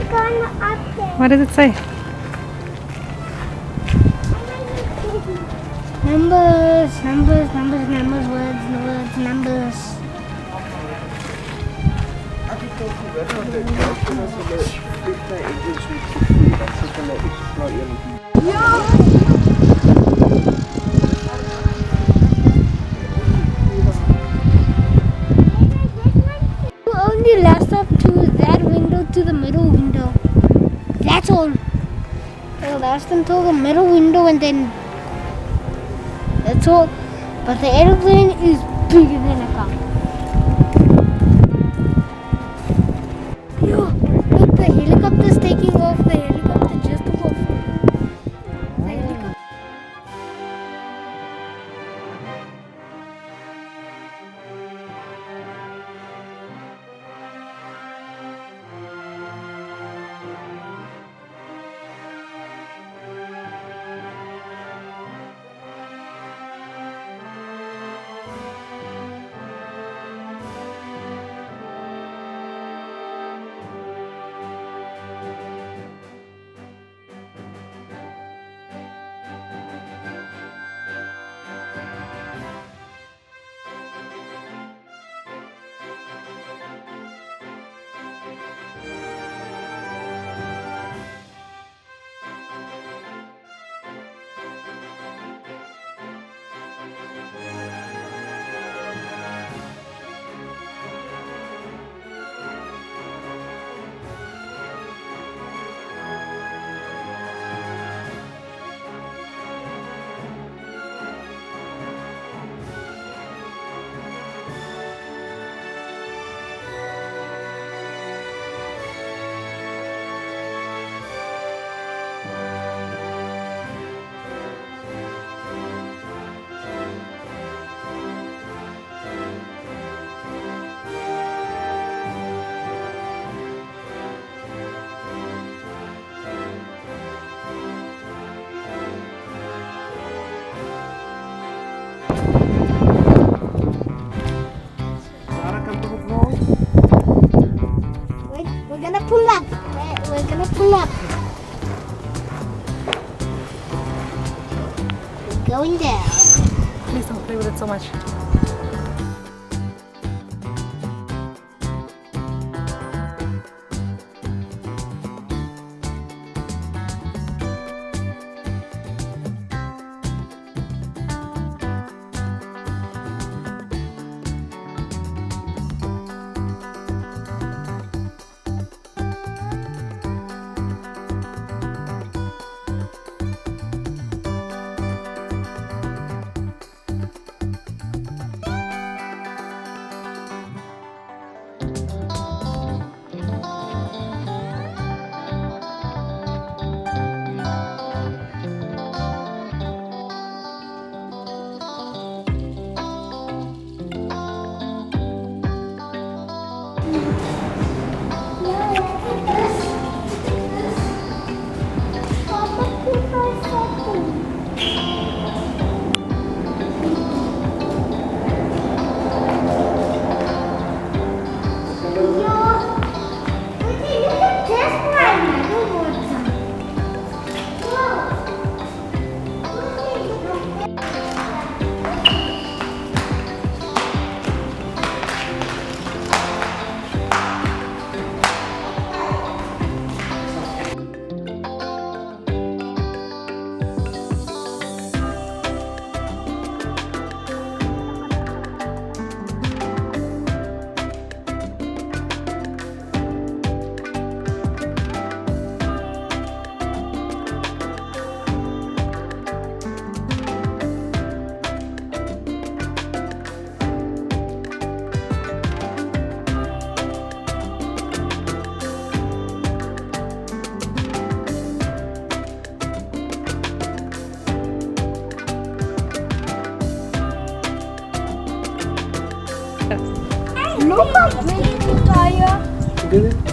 What does it say? Numbers, words, numbers. You only last up to that window to the middle window. That's all. It'll last until the middle window and then that's all. But the aeroplane is bigger than a car. Yo, look, the helicopter's taking off. The helicopter just took off. The helicopter. We're gonna pull up. We're gonna pull up. We're going down. Please don't play with it so much. Look how big the tire. Did it?